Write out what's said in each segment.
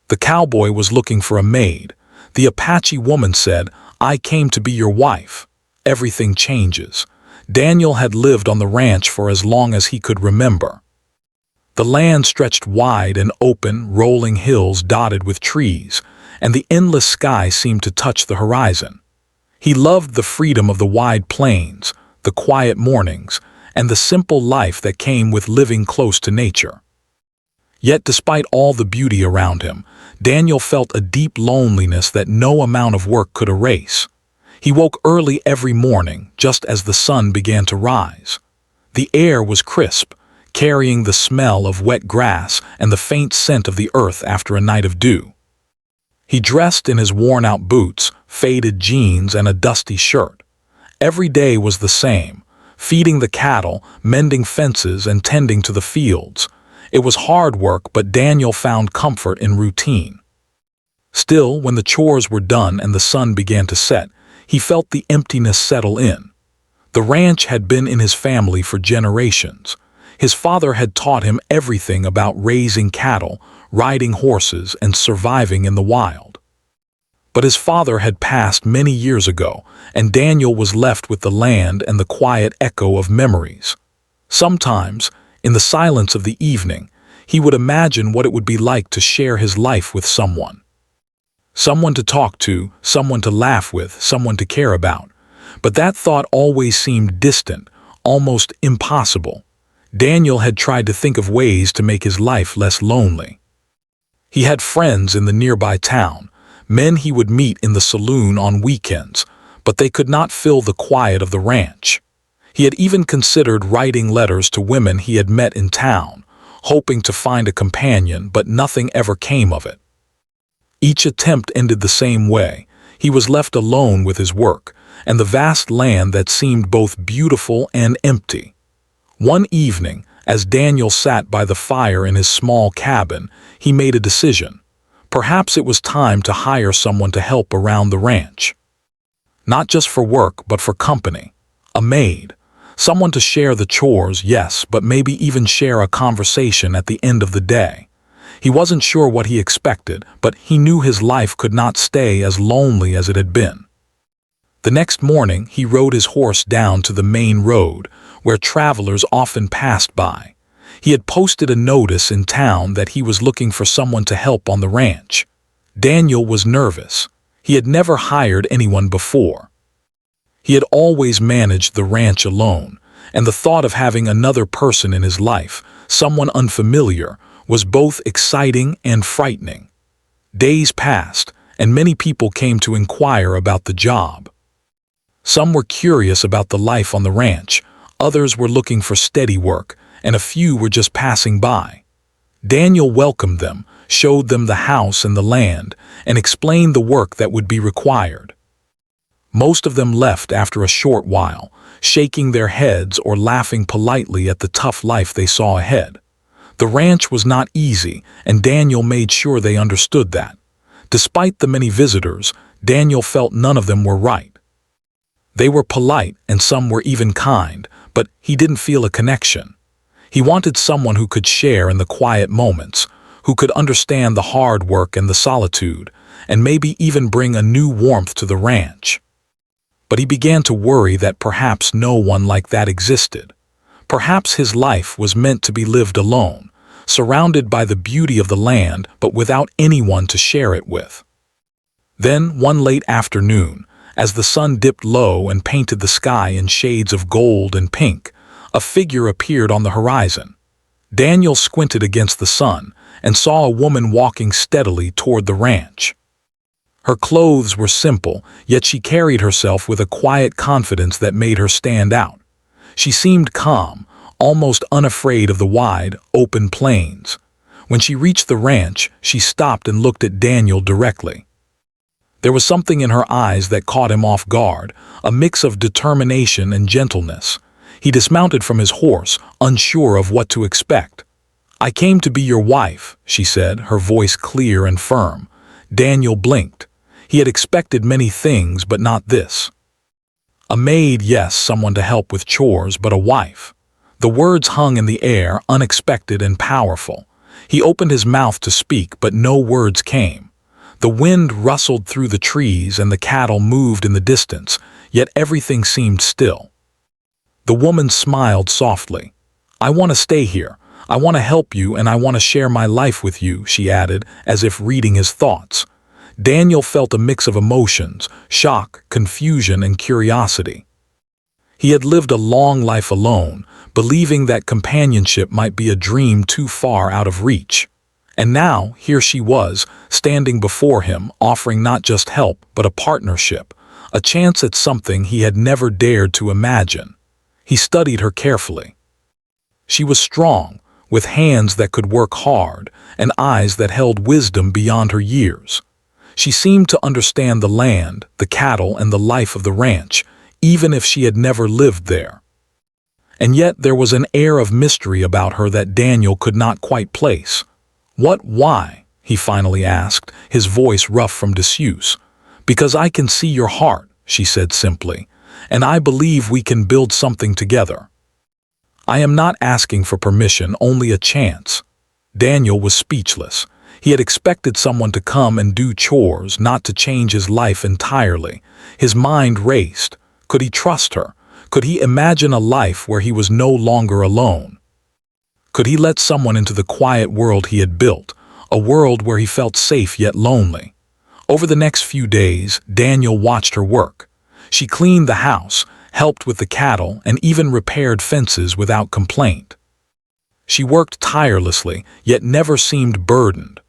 The cowboy was looking for a maid. The Apache woman said, "I came to be your wife." Everything changes. Daniel had lived on the ranch for as long as he could remember. The land stretched wide and open, rolling hills dotted with trees, and the endless sky seemed to touch the horizon. He loved the freedom of the wide plains, the quiet mornings, and the simple life that came with living close to nature. Yet despite all the beauty around him, Daniel felt a deep loneliness that no amount of work could erase. He woke early every morning, just as the sun began to rise. The air was crisp, carrying the smell of wet grass and the faint scent of the earth after a night of dew. He dressed in his worn-out boots, faded jeans, and a dusty shirt. Every day was the same, feeding the cattle, mending fences, and tending to the fields. It was hard work, but Daniel found comfort in routine. Still, when the chores were done and the sun began to set, he felt the emptiness settle in. The ranch had been in his family for generations. His father had taught him everything about raising cattle, riding horses, and surviving in the wild. But his father had passed many years ago, and Daniel was left with the land and the quiet echo of memories. Sometimes, in the silence of the evening, he would imagine what it would be like to share his life with someone. Someone to talk to, someone to laugh with, someone to care about. But that thought always seemed distant, almost impossible. Daniel had tried to think of ways to make his life less lonely. He had friends in the nearby town, men he would meet in the saloon on weekends, but they could not fill the quiet of the ranch. He had even considered writing letters to women he had met in town, hoping to find a companion, but nothing ever came of it. Each attempt ended the same way. He was left alone with his work, and the vast land that seemed both beautiful and empty. One evening, as Daniel sat by the fire in his small cabin, he made a decision. Perhaps it was time to hire someone to help around the ranch. Not just for work, but for company. A maid. Someone to share the chores, yes, but maybe even share a conversation at the end of the day. He wasn't sure what he expected, but he knew his life could not stay as lonely as it had been. The next morning, he rode his horse down to the main road, where travelers often passed by. He had posted a notice in town that he was looking for someone to help on the ranch. Daniel was nervous. He had never hired anyone before. He had always managed the ranch alone, and the thought of having another person in his life, someone unfamiliar, was both exciting and frightening. Days passed, and many people came to inquire about the job. Some were curious about the life on the ranch, others were looking for steady work, and a few were just passing by. Daniel welcomed them, showed them the house and the land, and explained the work that would be required. Most of them left after a short while, shaking their heads or laughing politely at the tough life they saw ahead. The ranch was not easy, and Daniel made sure they understood that. Despite the many visitors, Daniel felt none of them were right. They were polite, and some were even kind, but he didn't feel a connection. He wanted someone who could share in the quiet moments, who could understand the hard work and the solitude, and maybe even bring a new warmth to the ranch. But he began to worry that perhaps no one like that existed. Perhaps his life was meant to be lived alone, surrounded by the beauty of the land, but without anyone to share it with. Then, one late afternoon, as the sun dipped low and painted the sky in shades of gold and pink, a figure appeared on the horizon. Daniel squinted against the sun and saw a woman walking steadily toward the ranch. Her clothes were simple, yet she carried herself with a quiet confidence that made her stand out. She seemed calm, almost unafraid of the wide, open plains. When she reached the ranch, she stopped and looked at Daniel directly. There was something in her eyes that caught him off guard, a mix of determination and gentleness. He dismounted from his horse, unsure of what to expect. "I came to be your wife," she said, her voice clear and firm. Daniel blinked. He had expected many things, but not this. A maid, yes, someone to help with chores, but a wife. The words hung in the air, unexpected and powerful. He opened his mouth to speak, but no words came. The wind rustled through the trees and the cattle moved in the distance, yet everything seemed still. The woman smiled softly. "I want to stay here. I want to help you and I want to share my life with you," she added, as if reading his thoughts. Daniel felt a mix of emotions, shock, confusion, and curiosity. He had lived a long life alone, believing that companionship might be a dream too far out of reach. And now, here she was, standing before him, offering not just help, but a partnership, a chance at something he had never dared to imagine. He studied her carefully. She was strong, with hands that could work hard, and eyes that held wisdom beyond her years. She seemed to understand the land, the cattle, and the life of the ranch, even if she had never lived there. And yet there was an air of mystery about her that Daniel could not quite place. Why?" he finally asked, his voice rough from disuse. "Because I can see your heart," she said simply, "and I believe we can build something together. I am not asking for permission, only a chance." Daniel was speechless. He had expected someone to come and do chores, not to change his life entirely. His mind raced. Could he trust her? Could he imagine a life where he was no longer alone? Could he let someone into the quiet world he had built, a world where he felt safe yet lonely? Over the next few days, Daniel watched her work. She cleaned the house, helped with the cattle, and even repaired fences without complaint. She worked tirelessly, yet never seemed burdened.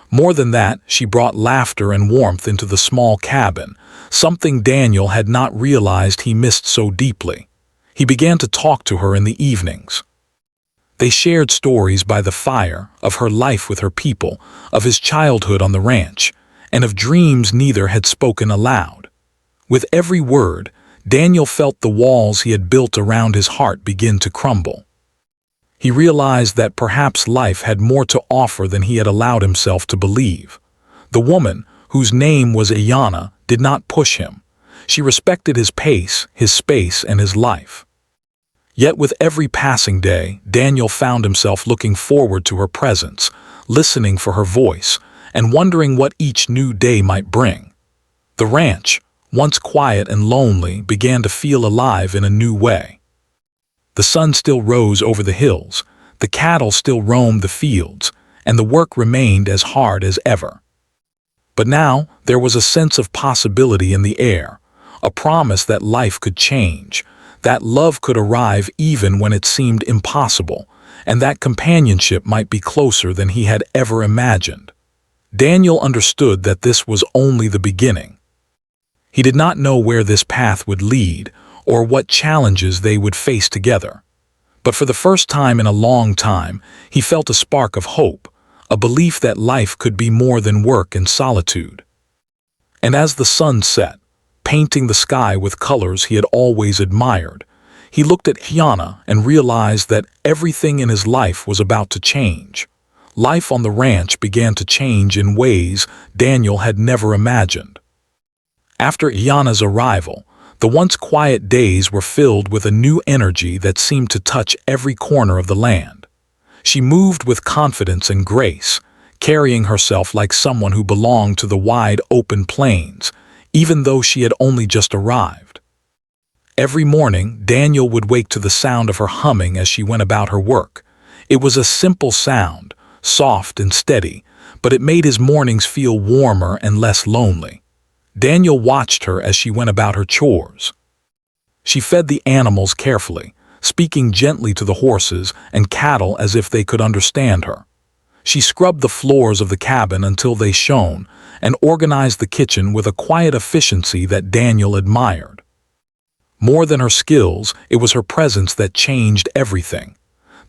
More than that, she brought laughter and warmth into the small cabin, something Daniel had not realized he missed so deeply. He began to talk to her in the evenings. They shared stories by the fire, of her life with her people, of his childhood on the ranch, and of dreams neither had spoken aloud. With every word, Daniel felt the walls he had built around his heart begin to crumble. He realized that perhaps life had more to offer than he had allowed himself to believe. The woman, whose name was Ayanna, did not push him. She respected his pace, his space, and his life. Yet with every passing day, Daniel found himself looking forward to her presence, listening for her voice, and wondering what each new day might bring. The ranch, once quiet and lonely, began to feel alive in a new way. The sun still rose over the hills, the cattle still roamed the fields, and the work remained as hard as ever. But now there was a sense of possibility in the air, a promise that life could change, that love could arrive even when it seemed impossible, and that companionship might be closer than he had ever imagined. Daniel understood that this was only the beginning. He did not know where this path would lead, or what challenges they would face together. But for the first time in a long time, he felt a spark of hope, a belief that life could be more than work and solitude. And as the sun set, painting the sky with colors he had always admired, he looked at Ayanna and realized that everything in his life was about to change. Life on the ranch began to change in ways Daniel had never imagined. After Ayanna's arrival, the once quiet days were filled with a new energy that seemed to touch every corner of the land. She moved with confidence and grace, carrying herself like someone who belonged to the wide open plains, even though she had only just arrived. Every morning, Daniel would wake to the sound of her humming as she went about her work. It was a simple sound, soft and steady, but it made his mornings feel warmer and less lonely. Daniel watched her as she went about her chores. She fed the animals carefully, speaking gently to the horses and cattle as if they could understand her. She scrubbed the floors of the cabin until they shone and organized the kitchen with a quiet efficiency that Daniel admired. More than her skills, it was her presence that changed everything.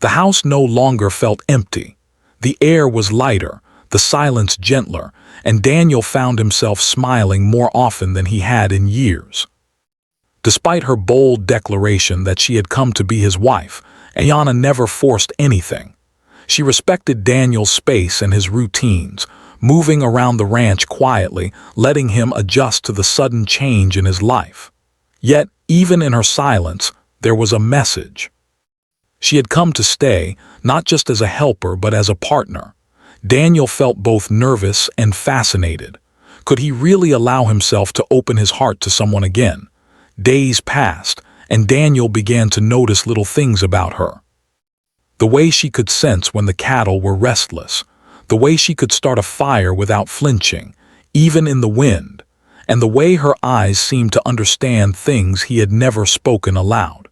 The house no longer felt empty. The air was lighter, the silence gentler, and Daniel found himself smiling more often than he had in years. Despite her bold declaration that she had come to be his wife, Ayanna never forced anything. She respected Daniel's space and his routines, moving around the ranch quietly, letting him adjust to the sudden change in his life. Yet, even in her silence, there was a message. She had come to stay, not just as a helper but as a partner. Daniel felt both nervous and fascinated. Could he really allow himself to open his heart to someone again? Days passed, and Daniel began to notice little things about her. The way she could sense when the cattle were restless, the way she could start a fire without flinching, even in the wind, and the way her eyes seemed to understand things he had never spoken aloud.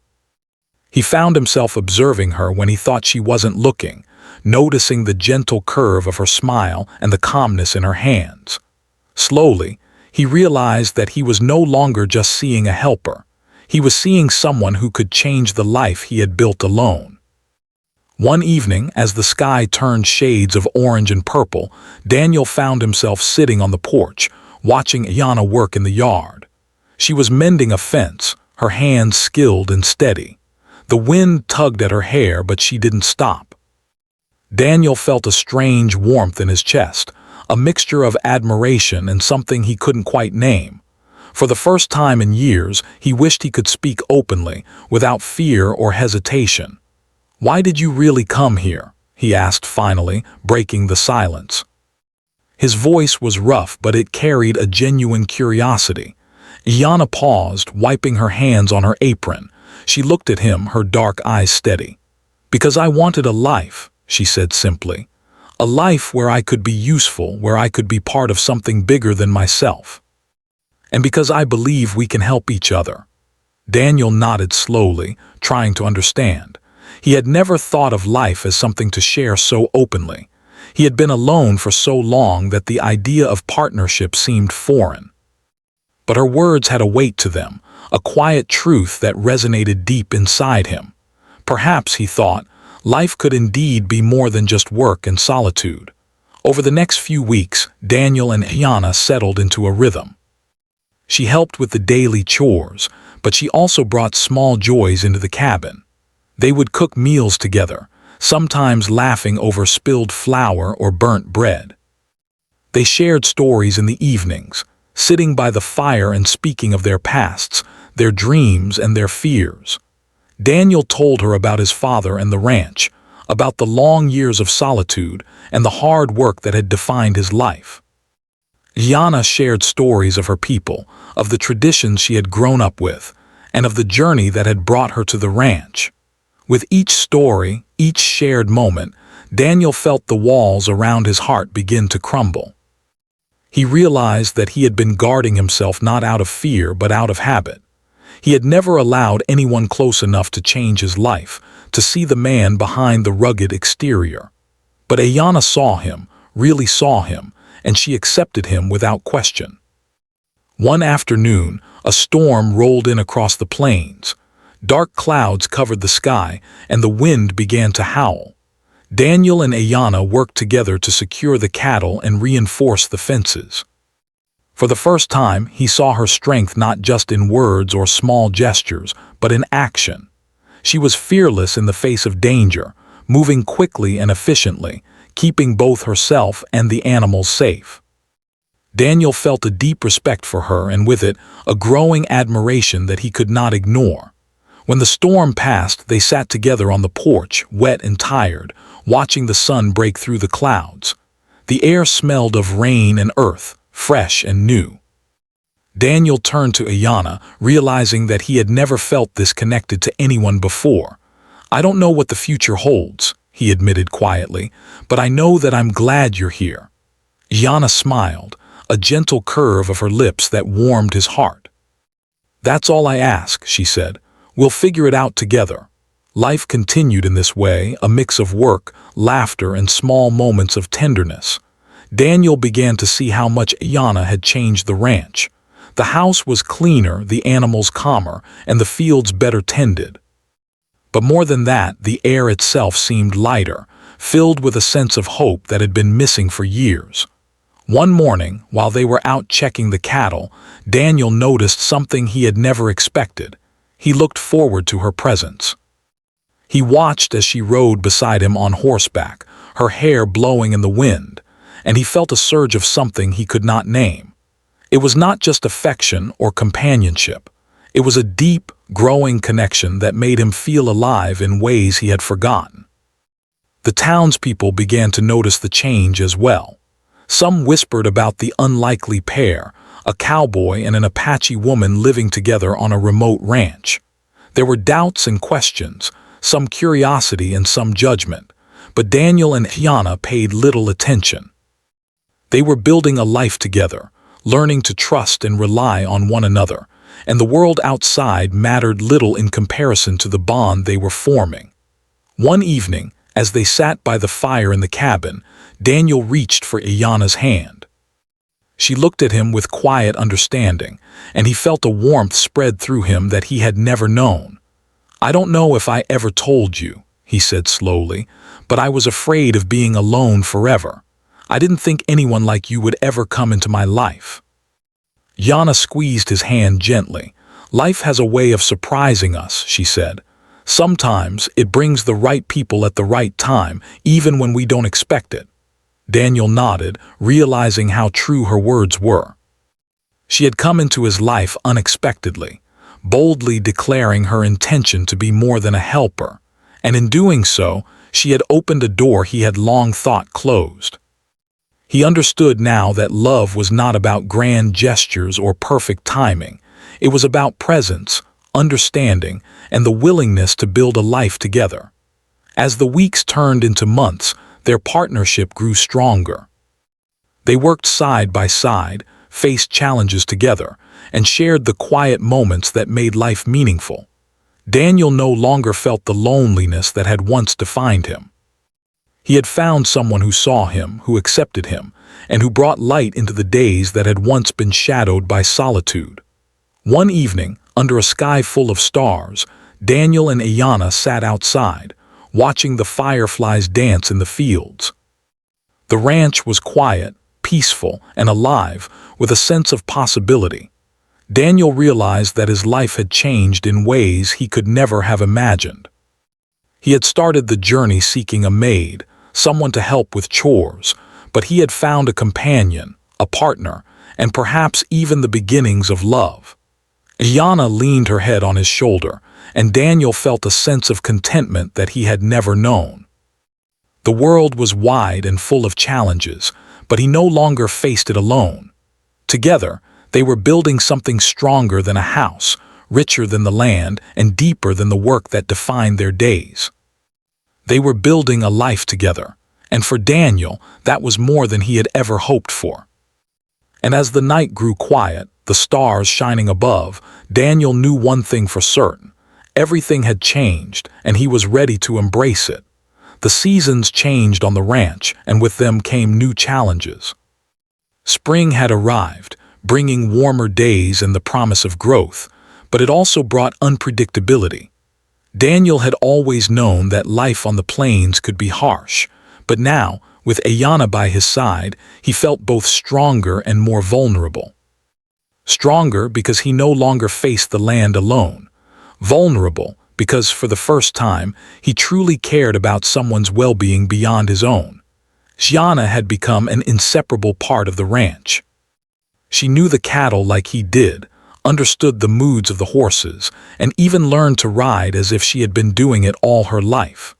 He found himself observing her when he thought she wasn't looking, noticing the gentle curve of her smile and the calmness in her hands. Slowly, he realized that he was no longer just seeing a helper. He was seeing someone who could change the life he had built alone. One evening, as the sky turned shades of orange and purple, Daniel found himself sitting on the porch, watching Ayanna work in the yard. She was mending a fence, her hands skilled and steady. The wind tugged at her hair, but she didn't stop. Daniel felt a strange warmth in his chest, a mixture of admiration and something he couldn't quite name. For the first time in years, he wished he could speak openly, without fear or hesitation. "Why did you really come here?" he asked finally, breaking the silence. His voice was rough, but it carried a genuine curiosity. Ayanna paused, wiping her hands on her apron. She looked at him, her dark eyes steady. "Because I wanted a life," she said simply. "A life where I could be useful, where I could be part of something bigger than myself. And because I believe we can help each other." Daniel nodded slowly, trying to understand. He had never thought of life as something to share so openly. He had been alone for so long that the idea of partnership seemed foreign. But her words had a weight to them, a quiet truth that resonated deep inside him. Perhaps, he thought, life could indeed be more than just work and solitude. Over the next few weeks, Daniel and Ayanna settled into a rhythm. She helped with the daily chores, but she also brought small joys into the cabin. They would cook meals together, sometimes laughing over spilled flour or burnt bread. They shared stories in the evenings, sitting by the fire and speaking of their pasts, their dreams and their fears. Daniel told her about his father and the ranch, about the long years of solitude and the hard work that had defined his life. Ayanna shared stories of her people, of the traditions she had grown up with, and of the journey that had brought her to the ranch. With each story, each shared moment, Daniel felt the walls around his heart begin to crumble. He realized that he had been guarding himself not out of fear but out of habit. He had never allowed anyone close enough to change his life, to see the man behind the rugged exterior. But Ayanna saw him, really saw him, and she accepted him without question. One afternoon, a storm rolled in across the plains. Dark clouds covered the sky, and the wind began to howl. Daniel and Ayanna worked together to secure the cattle and reinforce the fences. For the first time, he saw her strength not just in words or small gestures, but in action. She was fearless in the face of danger, moving quickly and efficiently, keeping both herself and the animals safe. Daniel felt a deep respect for her and with it, a growing admiration that he could not ignore. When the storm passed, they sat together on the porch, wet and tired, watching the sun break through the clouds. The air smelled of rain and earth, fresh and new. Daniel turned to Ayanna, realizing that he had never felt this connected to anyone before. "I don't know what the future holds," he admitted quietly, "but I know that I'm glad you're here." Ayanna smiled, a gentle curve of her lips that warmed his heart. "That's all I ask," she said. "We'll figure it out together." Life continued in this way, a mix of work, laughter, and small moments of tenderness. Daniel began to see how much Ayanna had changed the ranch. The house was cleaner, the animals calmer, and the fields better tended. But more than that, the air itself seemed lighter, filled with a sense of hope that had been missing for years. One morning, while they were out checking the cattle, Daniel noticed something he had never expected. He looked forward to her presence. He watched as she rode beside him on horseback, her hair blowing in the wind, and he felt a surge of something he could not name. It was not just affection or companionship. It was a deep, growing connection that made him feel alive in ways he had forgotten. The townspeople began to notice the change as well. Some whispered about the unlikely pair, a cowboy and an Apache woman living together on a remote ranch. There were doubts and questions, some curiosity and some judgment, but Daniel and Hyana paid little attention. They were building a life together, learning to trust and rely on one another, and the world outside mattered little in comparison to the bond they were forming. One evening, as they sat by the fire in the cabin, Daniel reached for Hyana's hand. She looked at him with quiet understanding, and he felt a warmth spread through him that he had never known. "I don't know if I ever told you," he said slowly, "but I was afraid of being alone forever. I didn't think anyone like you would ever come into my life." Hyana squeezed his hand gently. "Life has a way of surprising us," she said. "Sometimes it brings the right people at the right time, even when we don't expect it." Daniel nodded, realizing how true her words were. She had come into his life unexpectedly, boldly declaring her intention to be more than a helper, and in doing so, she had opened a door he had long thought closed. He understood now that love was not about grand gestures or perfect timing. It was about presence, understanding, and the willingness to build a life together. As the weeks turned into months, their partnership grew stronger. They worked side by side, faced challenges together, and shared the quiet moments that made life meaningful. Daniel no longer felt the loneliness that had once defined him. He had found someone who saw him, who accepted him, and who brought light into the days that had once been shadowed by solitude. One evening, under a sky full of stars, Daniel and Hyana sat outside, watching the fireflies dance in the fields. The ranch was quiet, peaceful, and alive, with a sense of possibility. Daniel realized that his life had changed in ways he could never have imagined. He had started the journey seeking a maid, someone to help with chores, but he had found a companion, a partner, and perhaps even the beginnings of love. Hyana leaned her head on his shoulder, and Daniel felt a sense of contentment that he had never known. The world was wide and full of challenges, but he no longer faced it alone. Together, they were building something stronger than a house, richer than the land, and deeper than the work that defined their days. They were building a life together, and for Daniel, that was more than he had ever hoped for. And as the night grew quiet, the stars shining above, Daniel knew one thing for certain. Everything had changed, and he was ready to embrace it. The seasons changed on the ranch, and with them came new challenges. Spring had arrived, bringing warmer days and the promise of growth, but it also brought unpredictability. Daniel had always known that life on the plains could be harsh, but now, with Hyana by his side, he felt both stronger and more vulnerable. Stronger because he no longer faced the land alone. Vulnerable because, for the first time, he truly cared about someone's well-being beyond his own. Hyana had become an inseparable part of the ranch. She knew the cattle like he did, understood the moods of the horses, and even learned to ride as if she had been doing it all her life.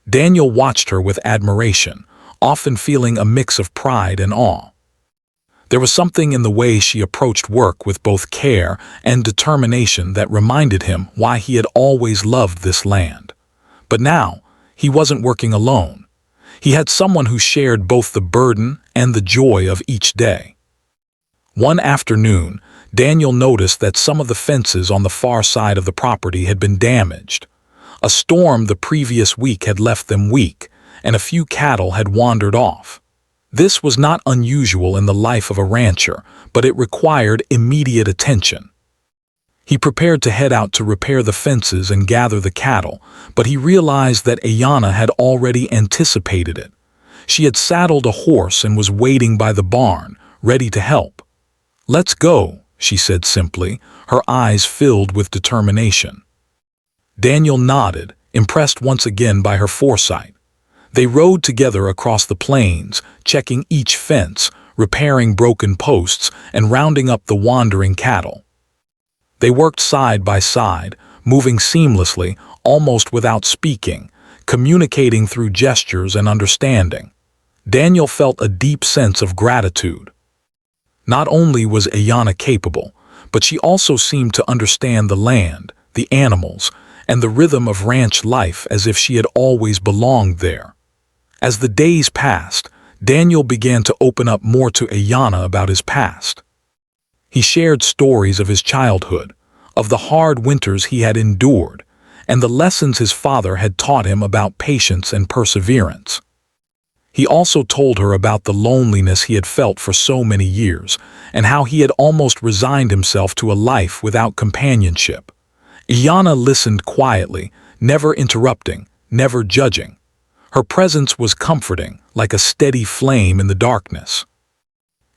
Daniel watched her with admiration, often feeling a mix of pride and awe. There was something in the way she approached work with both care and determination that reminded him why he had always loved this land. But now, he wasn't working alone. He had someone who shared both the burden and the joy of each day. One afternoon, Daniel noticed that some of the fences on the far side of the property had been damaged. A storm the previous week had left them weak, and a few cattle had wandered off. This was not unusual in the life of a rancher, but it required immediate attention. He prepared to head out to repair the fences and gather the cattle, but he realized that Hyana had already anticipated it. She had saddled a horse and was waiting by the barn, ready to help. "Let's go," she said simply, her eyes filled with determination. Daniel nodded, impressed once again by her foresight. They rode together across the plains, checking each fence, repairing broken posts, and rounding up the wandering cattle. They worked side by side, moving seamlessly, almost without speaking, communicating through gestures and understanding. Daniel felt a deep sense of gratitude. Not only was Ayanna capable, but she also seemed to understand the land, the animals, and the rhythm of ranch life as if she had always belonged there. As the days passed, Daniel began to open up more to Ayanna about his past. He shared stories of his childhood, of the hard winters he had endured, and the lessons his father had taught him about patience and perseverance. He also told her about the loneliness he had felt for so many years, and how he had almost resigned himself to a life without companionship. Ayanna listened quietly, never interrupting, never judging. Her presence was comforting, like a steady flame in the darkness.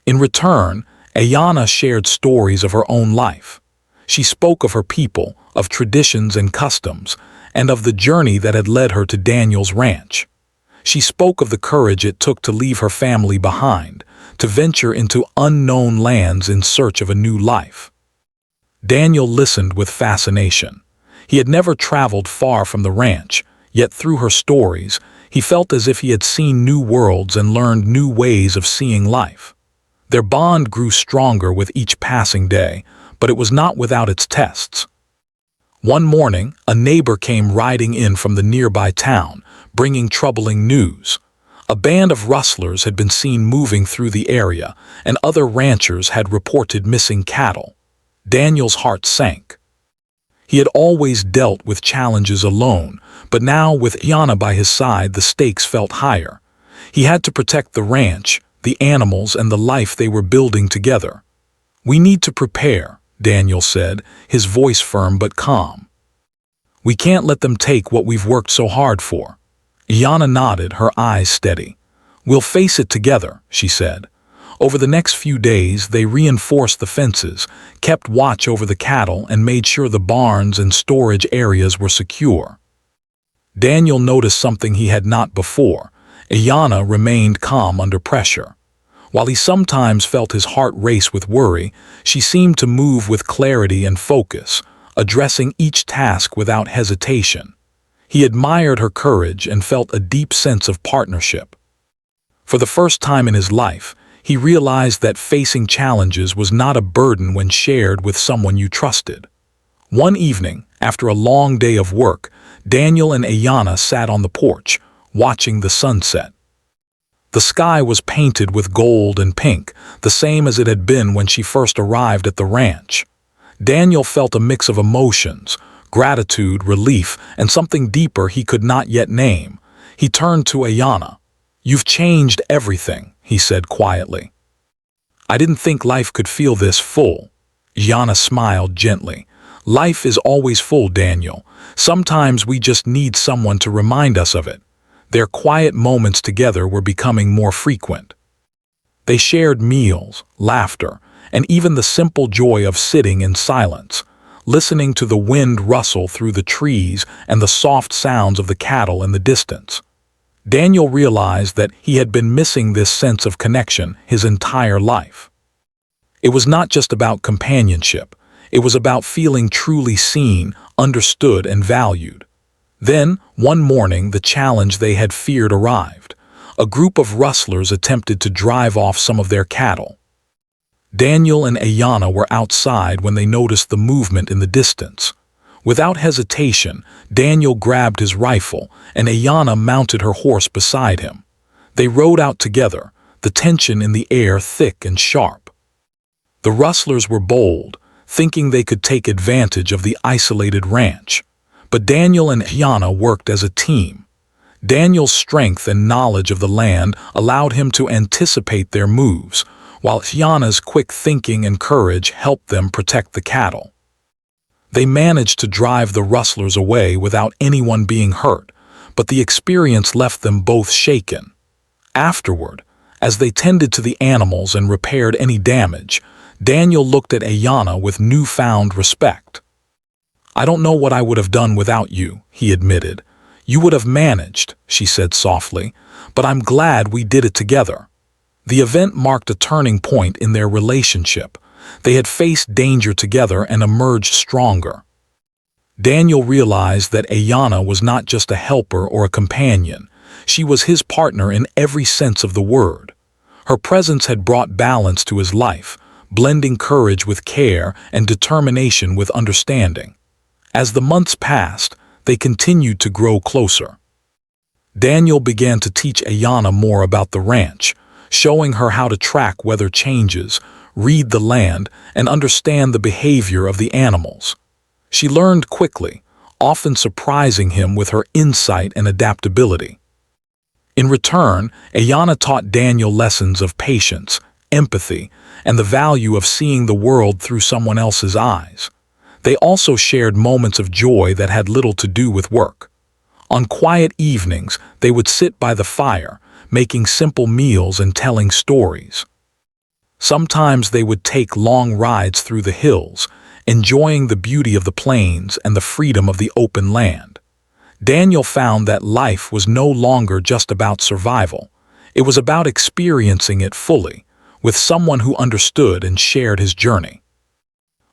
In return, Ayanna shared stories of her own life. She spoke of her people, of traditions and customs, and of the journey that had led her to Daniel's ranch. She spoke of the courage it took to leave her family behind, to venture into unknown lands in search of a new life. Daniel listened with fascination. He had never traveled far from the ranch, yet through her stories, he felt as if he had seen new worlds and learned new ways of seeing life. Their bond grew stronger with each passing day, but it was not without its tests. One morning, a neighbor came riding in from the nearby town, bringing troubling news. A band of rustlers had been seen moving through the area, and other ranchers had reported missing cattle. Daniel's heart sank. He had always dealt with challenges alone, but now with Ayanna by his side the stakes felt higher. He had to protect the ranch, the animals, and the life they were building together. "We need to prepare," Daniel said, his voice firm but calm. "We can't let them take what we've worked so hard for." Ayanna nodded, her eyes steady. "We'll face it together," she said. Over the next few days, they reinforced the fences, kept watch over the cattle, and made sure the barns and storage areas were secure. Daniel noticed something he had not before. Ayanna remained calm under pressure. While he sometimes felt his heart race with worry, she seemed to move with clarity and focus, addressing each task without hesitation. He admired her courage and felt a deep sense of partnership. For the first time in his life, he realized that facing challenges was not a burden when shared with someone you trusted. One evening, after a long day of work, Daniel and Ayanna sat on the porch, watching the sunset. The sky was painted with gold and pink, the same as it had been when she first arrived at the ranch. Daniel felt a mix of emotions, gratitude, relief, and something deeper he could not yet name. He turned to Ayanna. "You've changed everything," he said quietly. "I didn't think life could feel this full." Ayanna smiled gently. "Life is always full, Daniel. Sometimes we just need someone to remind us of it." Their quiet moments together were becoming more frequent. They shared meals, laughter, and even the simple joy of sitting in silence, listening to the wind rustle through the trees and the soft sounds of the cattle in the distance. Daniel realized that he had been missing this sense of connection his entire life. It was not just about companionship. It was about feeling truly seen, understood, and valued. Then, one morning, the challenge they had feared arrived. A group of rustlers attempted to drive off some of their cattle. Daniel and Ayanna were outside when they noticed the movement in the distance. Without hesitation, Daniel grabbed his rifle, and Ayanna mounted her horse beside him. They rode out together, the tension in the air thick and sharp. The rustlers were bold, thinking they could take advantage of the isolated ranch. But Daniel and Ayanna worked as a team. Daniel's strength and knowledge of the land allowed him to anticipate their moves, while Ayanna's quick thinking and courage helped them protect the cattle. They managed to drive the rustlers away without anyone being hurt, but the experience left them both shaken. Afterward, as they tended to the animals and repaired any damage, Daniel looked at Ayanna with newfound respect. "I don't know what I would have done without you," he admitted. "You would have managed," she said softly, "but I'm glad we did it together." The event marked a turning point in their relationship. They had faced danger together and emerged stronger. Daniel realized that Ayanna was not just a helper or a companion. She was his partner in every sense of the word. Her presence had brought balance to his life, blending courage with care and determination with understanding. As the months passed, they continued to grow closer. Daniel began to teach Ayanna more about the ranch, showing her how to track weather changes, read the land, and understand the behavior of the animals. She learned quickly, often surprising him with her insight and adaptability. In return, Ayanna taught Daniel lessons of patience, empathy, and the value of seeing the world through someone else's eyes. They also shared moments of joy that had little to do with work. On quiet evenings, they would sit by the fire, making simple meals and telling stories. Sometimes they would take long rides through the hills, enjoying the beauty of the plains and the freedom of the open land. Daniel found that life was no longer just about survival. It was about experiencing it fully, with someone who understood and shared his journey.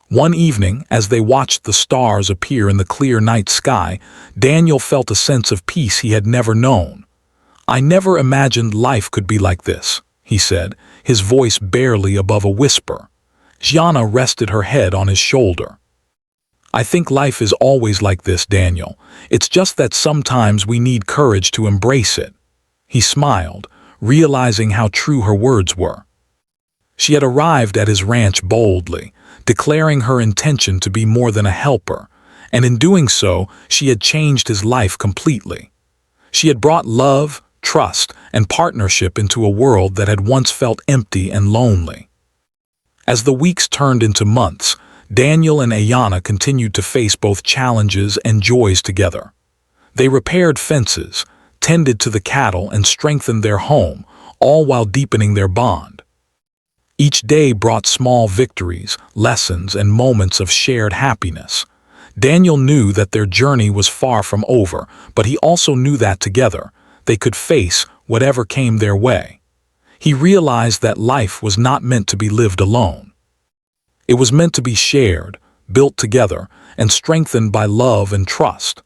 One evening, as they watched the stars appear in the clear night sky, Daniel felt a sense of peace he had never known. "I never imagined life could be like this," he said, his voice barely above a whisper. Ayanna rested her head on his shoulder. "I think life is always like this, Daniel. It's just that sometimes we need courage to embrace it." He smiled, realizing how true her words were. She had arrived at his ranch boldly, declaring her intention to be more than a helper, and in doing so, she had changed his life completely. She had brought love, trust, and partnership into a world that had once felt empty and lonely. As the weeks turned into months, Daniel and Ayanna continued to face both challenges and joys together. They repaired fences, tended to the cattle, and strengthened their home, all while deepening their bond. Each day brought small victories, lessons, and moments of shared happiness. Daniel knew that their journey was far from over, but he also knew that together, they could face whatever came their way. He realized that life was not meant to be lived alone. It was meant to be shared, built together, and strengthened by love and trust.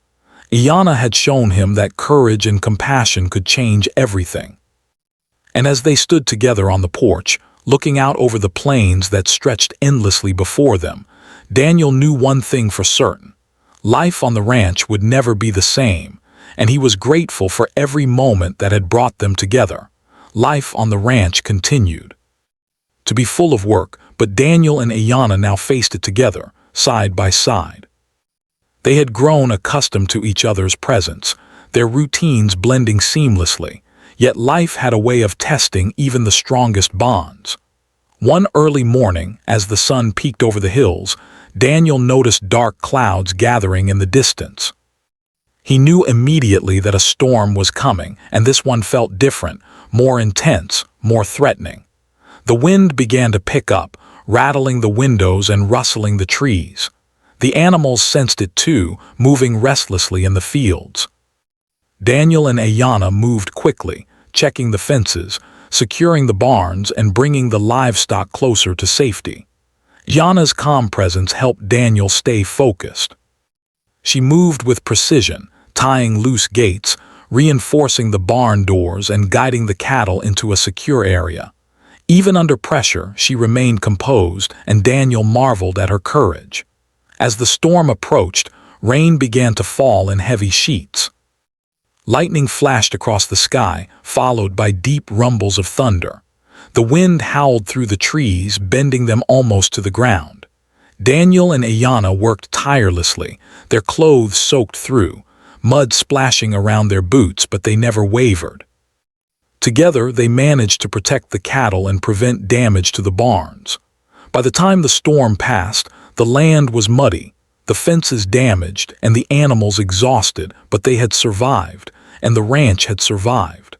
Ayanna had shown him that courage and compassion could change everything. And as they stood together on the porch, looking out over the plains that stretched endlessly before them, Daniel knew one thing for certain. Life on the ranch would never be the same, and he was grateful for every moment that had brought them together. Life on the ranch continued to be full of work, but Daniel and Ayanna now faced it together, side by side. They had grown accustomed to each other's presence, their routines blending seamlessly, yet life had a way of testing even the strongest bonds. One early morning, as the sun peeked over the hills, Daniel noticed dark clouds gathering in the distance. He knew immediately that a storm was coming, and this one felt different, more intense, more threatening. The wind began to pick up, rattling the windows and rustling the trees. The animals sensed it too, moving restlessly in the fields. Daniel and Ayanna moved quickly, checking the fences, securing the barns, and bringing the livestock closer to safety. Ayanna's calm presence helped Daniel stay focused. She moved with precision, tying loose gates, reinforcing the barn doors, and guiding the cattle into a secure area. Even under pressure, she remained composed, and Daniel marveled at her courage. As the storm approached, rain began to fall in heavy sheets. Lightning flashed across the sky, followed by deep rumbles of thunder. The wind howled through the trees, bending them almost to the ground. Daniel and Ayanna worked tirelessly, their clothes soaked through, mud splashing around their boots, but they never wavered. Together, they managed to protect the cattle and prevent damage to the barns. By the time the storm passed, the land was muddy, the fences damaged, and the animals exhausted, but they had survived, and the ranch had survived.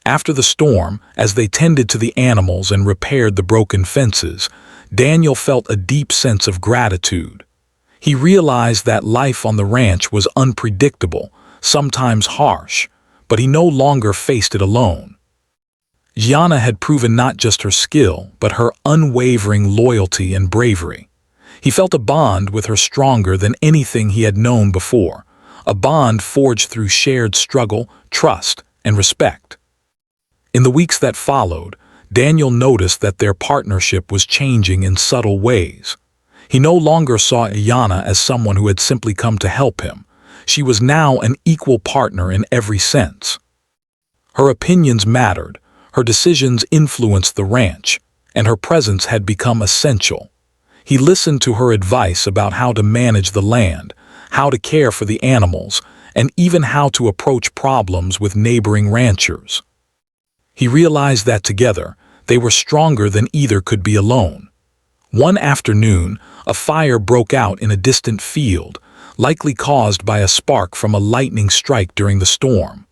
After the storm, as they tended to the animals and repaired the broken fences, Daniel felt a deep sense of gratitude. He realized that life on the ranch was unpredictable, sometimes harsh, but he no longer faced it alone. Ayanna had proven not just her skill, but her unwavering loyalty and bravery. He felt a bond with her stronger than anything he had known before, a bond forged through shared struggle, trust, and respect. In the weeks that followed, Daniel noticed that their partnership was changing in subtle ways. He no longer saw Ayanna as someone who had simply come to help him. She was now an equal partner in every sense. Her opinions mattered, her decisions influenced the ranch, and her presence had become essential. He listened to her advice about how to manage the land, how to care for the animals, and even how to approach problems with neighboring ranchers. He realized that together, they were stronger than either could be alone. One afternoon, a fire broke out in a distant field, likely caused by a spark from a lightning strike during the storm.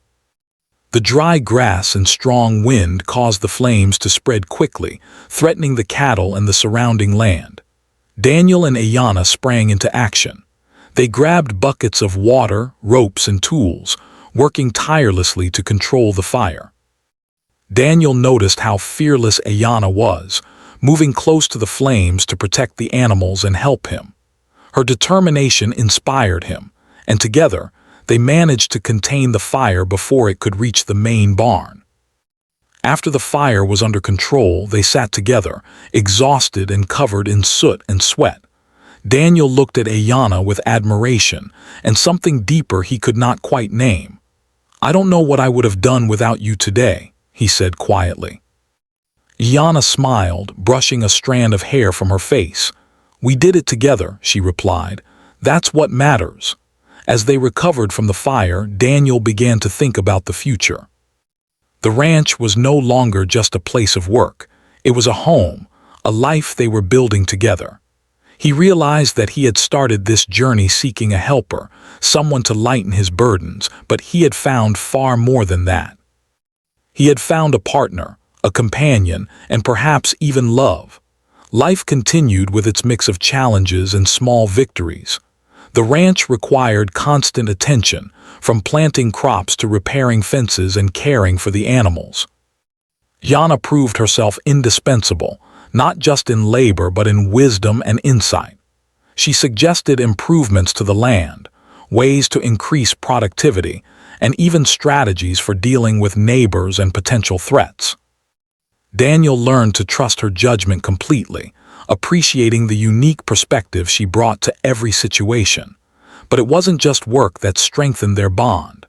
The dry grass and strong wind caused the flames to spread quickly, threatening the cattle and the surrounding land. Daniel and Ayanna sprang into action. They grabbed buckets of water, ropes, and tools, working tirelessly to control the fire. Daniel noticed how fearless Ayanna was, moving close to the flames to protect the animals and help him. Her determination inspired him, and together, they managed to contain the fire before it could reach the main barn. After the fire was under control, they sat together, exhausted and covered in soot and sweat. Daniel looked at Ayanna with admiration and something deeper he could not quite name. "I don't know what I would have done without you today," he said quietly. Ayanna smiled, brushing a strand of hair from her face. "We did it together," she replied. "That's what matters." As they recovered from the fire, Daniel began to think about the future. The ranch was no longer just a place of work. It was a home, a life they were building together. He realized that he had started this journey seeking a helper, someone to lighten his burdens, but he had found far more than that. He had found a partner, a companion, and perhaps even love. Life continued with its mix of challenges and small victories. The ranch required constant attention, from planting crops to repairing fences and caring for the animals. Ayanna proved herself indispensable, not just in labor but in wisdom and insight. She suggested improvements to the land, ways to increase productivity, and even strategies for dealing with neighbors and potential threats. Daniel learned to trust her judgment completely, appreciating the unique perspective she brought to every situation. But it wasn't just work that strengthened their bond.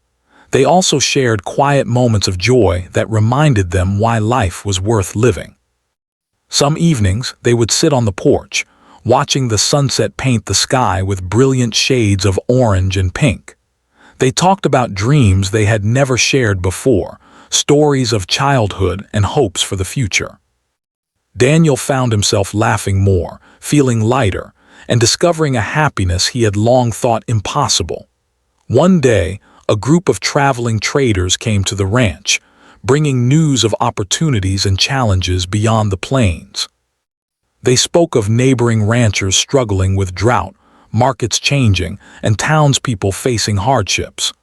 They also shared quiet moments of joy that reminded them why life was worth living. Some evenings, they would sit on the porch, watching the sunset paint the sky with brilliant shades of orange and pink. They talked about dreams they had never shared before, stories of childhood and hopes for the future. Daniel found himself laughing more, feeling lighter, and discovering a happiness he had long thought impossible. One day, a group of traveling traders came to the ranch, bringing news of opportunities and challenges beyond the plains. They spoke of neighboring ranchers struggling with drought, markets changing, and townspeople facing hardships.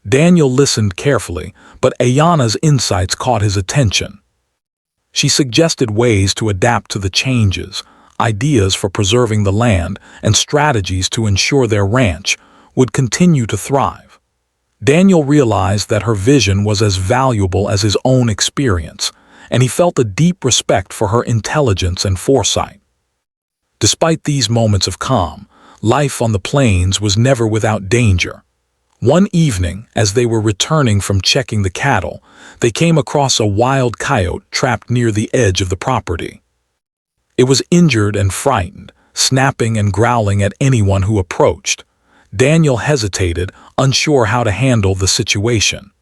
Daniel listened carefully, but Ayanna's insights caught his attention. She suggested ways to adapt to the changes, ideas for preserving the land, and strategies to ensure their ranch would continue to thrive. Daniel realized that her vision was as valuable as his own experience, and he felt a deep respect for her intelligence and foresight. Despite these moments of calm, life on the plains was never without danger. One evening, as they were returning from checking the cattle, they came across a wild coyote trapped near the edge of the property. It was injured and frightened, snapping and growling at anyone who approached. Daniel hesitated, unsure how to handle the situation.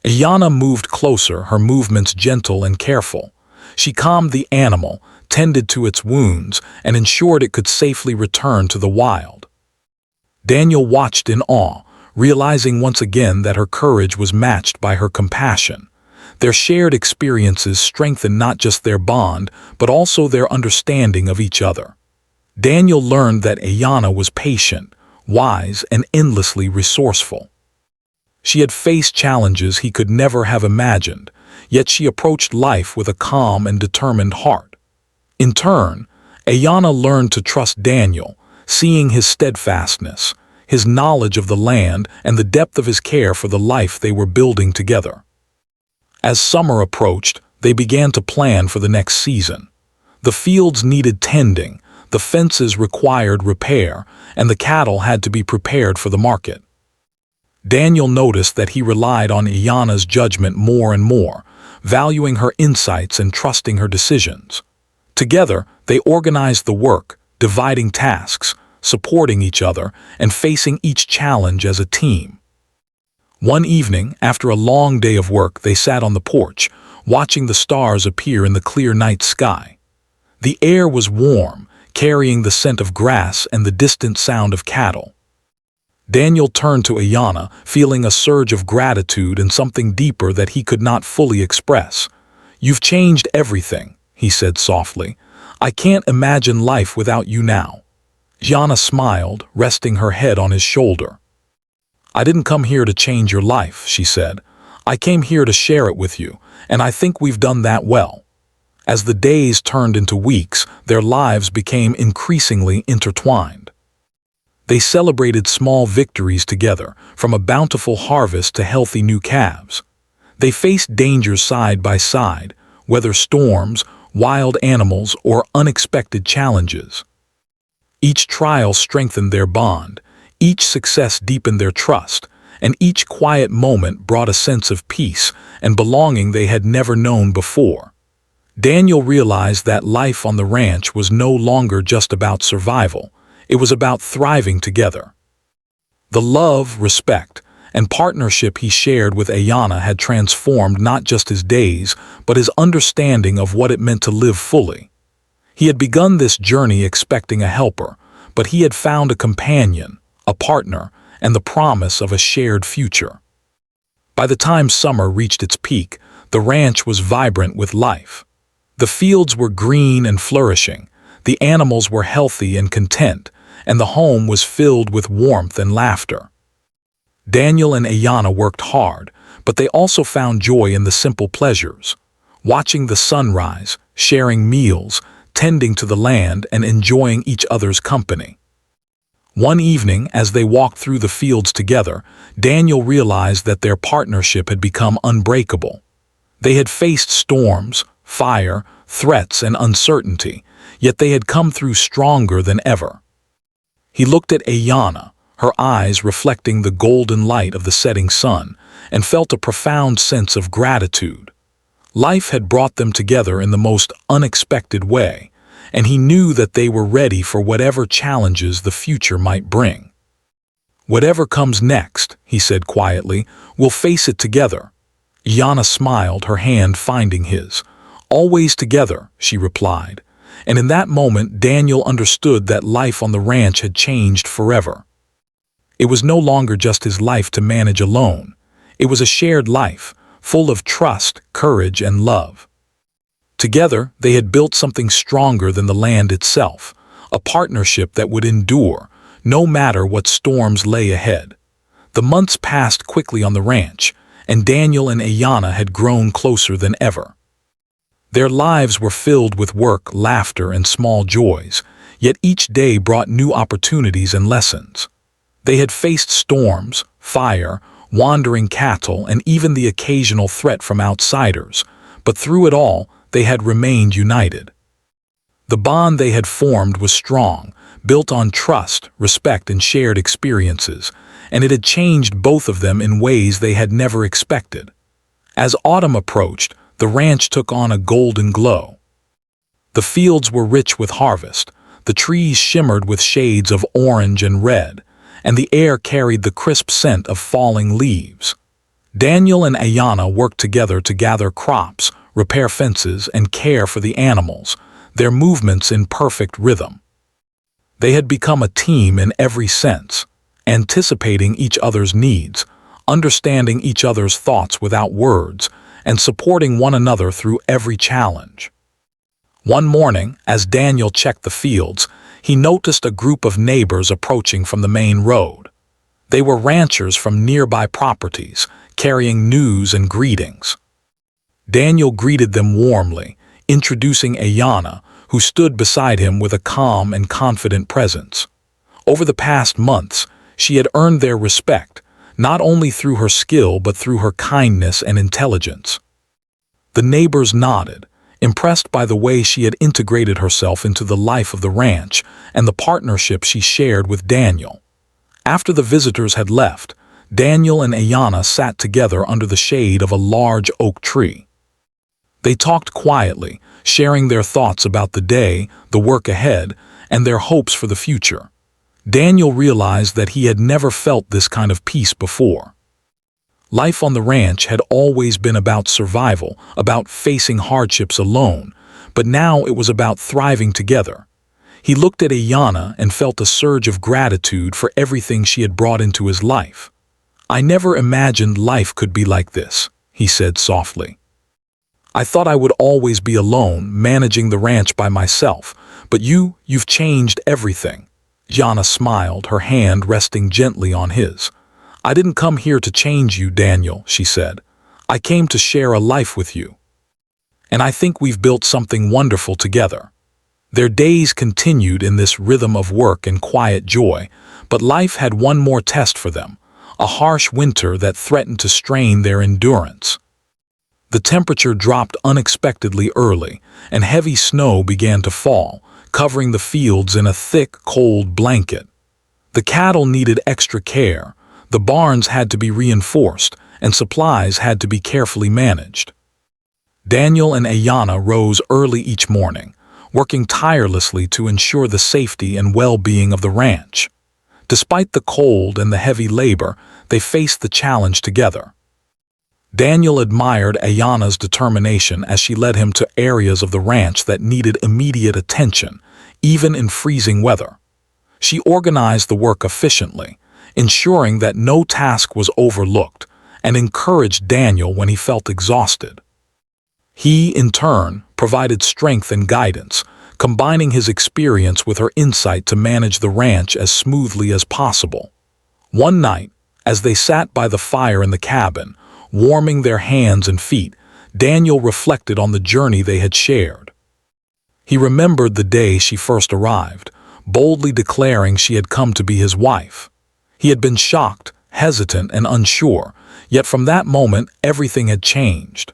Ayanna moved closer, her movements gentle and careful. She calmed the animal, tended to its wounds, and ensured it could safely return to the wild. Daniel watched in awe, realizing once again that her courage was matched by her compassion. Their shared experiences strengthened not just their bond, but also their understanding of each other. Daniel learned that Ayanna was patient, wise, and endlessly resourceful. She had faced challenges he could never have imagined, yet she approached life with a calm and determined heart. In turn, Ayanna learned to trust Daniel, seeing his steadfastness, his knowledge of the land, and the depth of his care for the life they were building together. As summer approached, they began to plan for the next season. The fields needed tending, the fences required repair, and the cattle had to be prepared for the market. Daniel noticed that he relied on Ayanna's judgment more and more, valuing her insights and trusting her decisions. Together, they organized the work, dividing tasks, supporting each other, and facing each challenge as a team. One evening, after a long day of work, they sat on the porch, watching the stars appear in the clear night sky. The air was warm, carrying the scent of grass and the distant sound of cattle. Daniel turned to Ayanna, feeling a surge of gratitude and something deeper that he could not fully express. "You've changed everything," he said softly. "I can't imagine life without you now." Ayanna smiled, resting her head on his shoulder. "I didn't come here to change your life," she said. "I came here to share it with you, and I think we've done that well." As the days turned into weeks, their lives became increasingly intertwined. They celebrated small victories together, from a bountiful harvest to healthy new calves. They faced dangers side by side, whether storms, wild animals, or unexpected challenges. Each trial strengthened their bond, each success deepened their trust, and each quiet moment brought a sense of peace and belonging they had never known before. Daniel realized that life on the ranch was no longer just about survival. It was about thriving together. The love, respect, and partnership he shared with Ayanna had transformed not just his days, but his understanding of what it meant to live fully. He had begun this journey expecting a helper, but he had found a companion, a partner, and the promise of a shared future. By the time summer reached its peak, the ranch was vibrant with life. The fields were green and flourishing, the animals were healthy and content, and the home was filled with warmth and laughter. Daniel and Ayanna worked hard, but they also found joy in the simple pleasures, watching the sunrise, sharing meals, tending to the land, and enjoying each other's company. One evening, as they walked through the fields together, Daniel realized that their partnership had become unbreakable. They had faced storms, fire, threats, and uncertainty, yet they had come through stronger than ever. He looked at Ayanna, her eyes reflecting the golden light of the setting sun, and felt a profound sense of gratitude. Life had brought them together in the most unexpected way, and he knew that they were ready for whatever challenges the future might bring. "Whatever comes next," he said quietly, "we'll face it together." Ayanna smiled, her hand finding his. "Always together," she replied. And in that moment, Daniel understood that life on the ranch had changed forever. It was no longer just his life to manage alone. It was a shared life, full of trust, courage, and love. Together, they had built something stronger than the land itself, a partnership that would endure, no matter what storms lay ahead. The months passed quickly on the ranch, and Daniel and Ayanna had grown closer than ever. Their lives were filled with work, laughter, and small joys, yet each day brought new opportunities and lessons. They had faced storms, fire, wandering cattle, and even the occasional threat from outsiders, but through it all, they had remained united. The bond they had formed was strong, built on trust, respect, and shared experiences, and it had changed both of them in ways they had never expected. As autumn approached, the ranch took on a golden glow. The fields were rich with harvest, the trees shimmered with shades of orange and red, and the air carried the crisp scent of falling leaves. Daniel and Ayanna worked together to gather crops, repair fences, and care for the animals, their movements in perfect rhythm. They had become a team in every sense, anticipating each other's needs, understanding each other's thoughts without words, and supporting one another through every challenge. One morning, as Daniel checked the fields, he noticed a group of neighbors approaching from the main road. They were ranchers from nearby properties, carrying news and greetings. Daniel greeted them warmly, introducing Ayanna, who stood beside him with a calm and confident presence. Over the past months, she had earned their respect, not only through her skill but through her kindness and intelligence. The neighbors nodded, impressed by the way she had integrated herself into the life of the ranch and the partnership she shared with Daniel. After the visitors had left, Daniel and Ayanna sat together under the shade of a large oak tree. They talked quietly, sharing their thoughts about the day, the work ahead, and their hopes for the future. Daniel realized that he had never felt this kind of peace before. Life on the ranch had always been about survival, about facing hardships alone, but now it was about thriving together. He looked at Ayanna and felt a surge of gratitude for everything she had brought into his life. "I never imagined life could be like this," he said softly. "I thought I would always be alone, managing the ranch by myself, but you've changed everything." Ayanna smiled, her hand resting gently on his. "I didn't come here to change you, Daniel," she said. "I came to share a life with you. And I think we've built something wonderful together." Their days continued in this rhythm of work and quiet joy, but life had one more test for them, a harsh winter that threatened to strain their endurance. The temperature dropped unexpectedly early, and heavy snow began to fall, covering the fields in a thick, cold blanket. The cattle needed extra care, the barns had to be reinforced, and supplies had to be carefully managed. Daniel and Ayanna rose early each morning, working tirelessly to ensure the safety and well-being of the ranch. Despite the cold and the heavy labor, they faced the challenge together. Daniel admired Ayanna's determination as she led him to areas of the ranch that needed immediate attention, even in freezing weather. She organized the work efficiently, ensuring that no task was overlooked, and encouraged Daniel when he felt exhausted. He, in turn, provided strength and guidance, combining his experience with her insight to manage the ranch as smoothly as possible. One night, as they sat by the fire in the cabin, warming their hands and feet, Daniel reflected on the journey they had shared. He remembered the day she first arrived, boldly declaring she had come to be his wife. He had been shocked, hesitant, and unsure, yet from that moment everything had changed.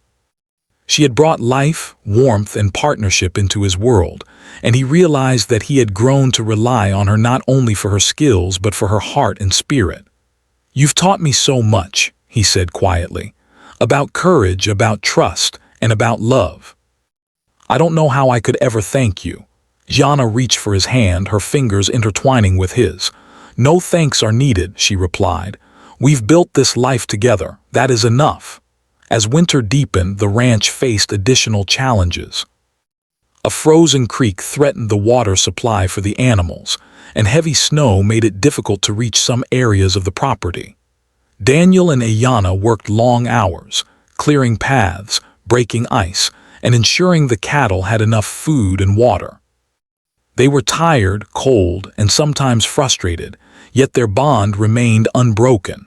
She had brought life, warmth, and partnership into his world, and he realized that he had grown to rely on her not only for her skills but for her heart and spirit. "You've taught me so much," he said quietly, "about courage, about trust, and about love. I don't know how I could ever thank you." Ayanna reached for his hand, her fingers intertwining with his. "No thanks are needed," she replied. "We've built this life together. That is enough." As winter deepened, the ranch faced additional challenges. A frozen creek threatened the water supply for the animals, and heavy snow made it difficult to reach some areas of the property. Daniel and Ayanna worked long hours, clearing paths, breaking ice, and ensuring the cattle had enough food and water. They were tired, cold, and sometimes frustrated, yet their bond remained unbroken.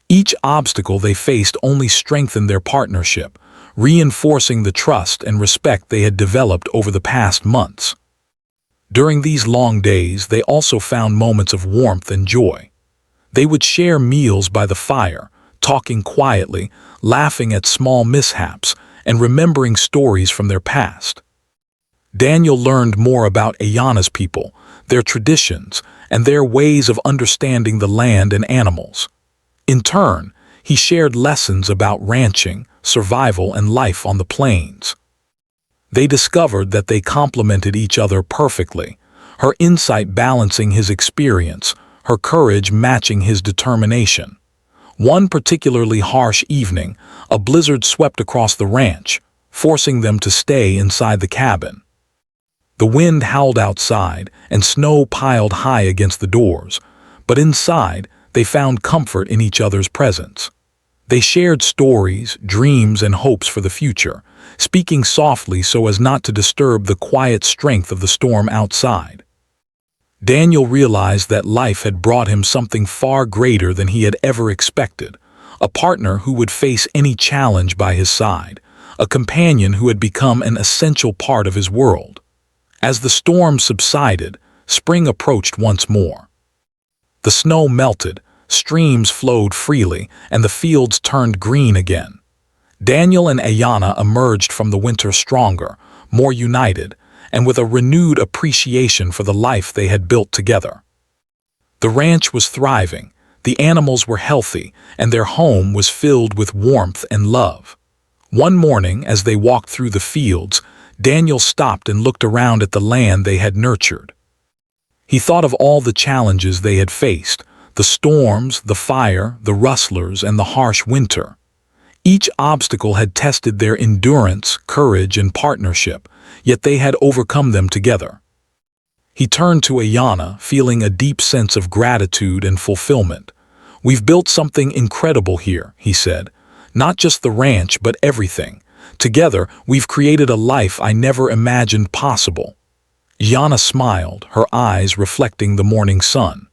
Each obstacle they faced only strengthened their partnership, reinforcing the trust and respect they had developed over the past months. During these long days, they also found moments of warmth and joy. They would share meals by the fire, talking quietly, laughing at small mishaps, and remembering stories from their past. Daniel learned more about Ayanna's people, their traditions, and their ways of understanding the land and animals. In turn, he shared lessons about ranching, survival, and life on the plains. They discovered that they complemented each other perfectly, her insight balancing his experience, her courage matching his determination. One particularly harsh evening, a blizzard swept across the ranch, forcing them to stay inside the cabin. The wind howled outside, and snow piled high against the doors, but inside, they found comfort in each other's presence. They shared stories, dreams, and hopes for the future, speaking softly so as not to disturb the quiet strength of the storm outside. Daniel realized that life had brought him something far greater than he had ever expected, a partner who would face any challenge by his side, a companion who had become an essential part of his world. As the storm subsided, spring approached once more. The snow melted, streams flowed freely, and the fields turned green again. Daniel and Ayanna emerged from the winter stronger, more united, and with a renewed appreciation for the life they had built together. The ranch was thriving, the animals were healthy, and their home was filled with warmth and love. One morning, as they walked through the fields, Daniel stopped and looked around at the land they had nurtured. He thought of all the challenges they had faced, the storms, the fire, the rustlers, and the harsh winter. Each obstacle had tested their endurance, courage, and partnership, yet they had overcome them together. He turned to Ayanna, feeling a deep sense of gratitude and fulfillment. "We've built something incredible here," he said. "Not just the ranch, but everything. Together, we've created a life I never imagined possible." Ayanna smiled, her eyes reflecting the morning sun.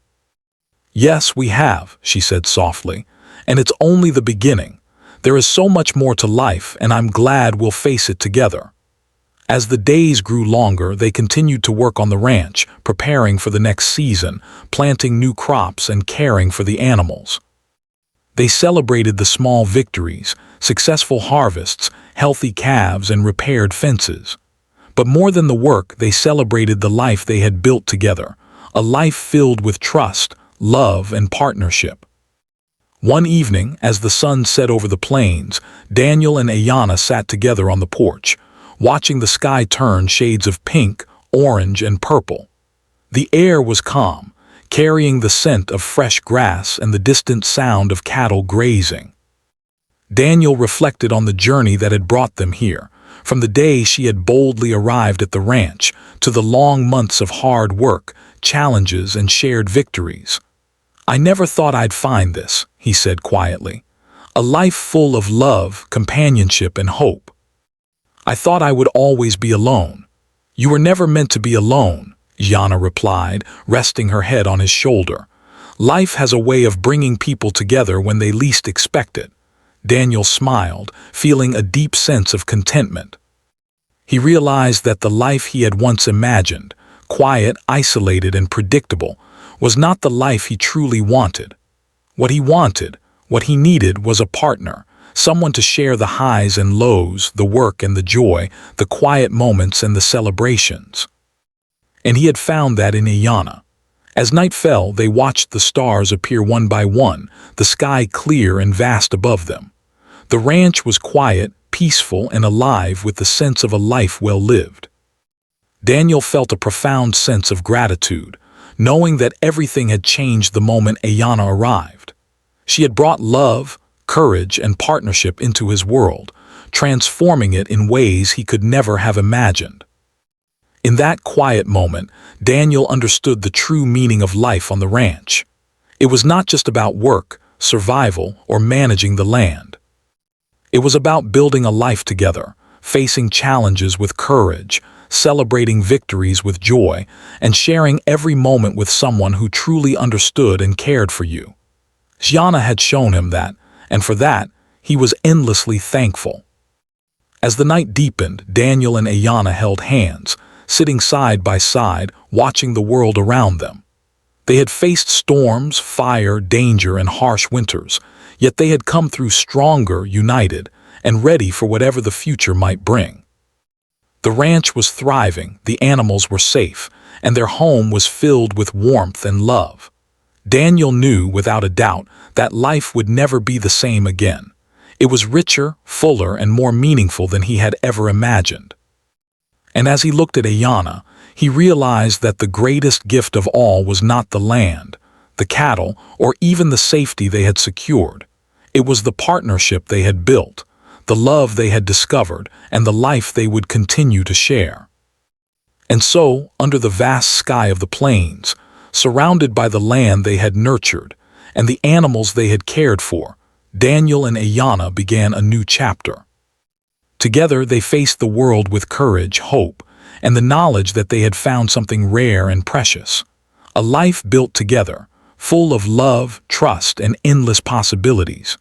"Yes, we have," she said softly, "and it's only the beginning. There is so much more to life, and I'm glad we'll face it together." As the days grew longer, they continued to work on the ranch, preparing for the next season, planting new crops and caring for the animals. They celebrated the small victories, successful harvests, healthy calves, and repaired fences. But more than the work, they celebrated the life they had built together, a life filled with trust, love, and partnership. One evening, as the sun set over the plains, Daniel and Ayanna sat together on the porch, watching the sky turn shades of pink, orange, and purple. The air was calm, carrying the scent of fresh grass and the distant sound of cattle grazing. Daniel reflected on the journey that had brought them here, from the day she had boldly arrived at the ranch to the long months of hard work, challenges, and shared victories. "I never thought I'd find this," he said quietly. "A life full of love, companionship, and hope. I thought I would always be alone." "You were never meant to be alone," Ayanna replied, resting her head on his shoulder. "Life has a way of bringing people together when they least expect it." Daniel smiled, feeling a deep sense of contentment. He realized that the life he had once imagined, quiet, isolated, and predictable, was not the life he truly wanted. What he needed was a partner, someone to share the highs and lows, the work and the joy, the quiet moments and the celebrations. And he had found that in Ayanna. As night fell, they watched the stars appear one by one, the sky clear and vast above them. The ranch was quiet, peaceful, and alive with the sense of a life well lived. Daniel felt a profound sense of gratitude, knowing that everything had changed the moment Ayanna arrived. She had brought love, courage, and partnership into his world, transforming it in ways he could never have imagined. In that quiet moment, Daniel understood the true meaning of life on the ranch. It was not just about work, survival, or managing the land. It was about building a life together, facing challenges with courage, celebrating victories with joy, and sharing every moment with someone who truly understood and cared for you. Ayanna had shown him that, and for that, he was endlessly thankful. As the night deepened, Daniel and Ayanna held hands, sitting side by side, watching the world around them. They had faced storms, fire, danger, and harsh winters, yet they had come through stronger, united, and ready for whatever the future might bring. The ranch was thriving, the animals were safe, and their home was filled with warmth and love. Daniel knew without a doubt that life would never be the same again. It was richer, fuller, and more meaningful than he had ever imagined. And as he looked at Ayanna, he realized that the greatest gift of all was not the land, the cattle, or even the safety they had secured. It was the partnership they had built, the love they had discovered, and the life they would continue to share. And so, under the vast sky of the plains, surrounded by the land they had nurtured and the animals they had cared for, Daniel and Ayanna began a new chapter. Together they faced the world with courage, hope, and the knowledge that they had found something rare and precious. A life built together, full of love, trust, and endless possibilities.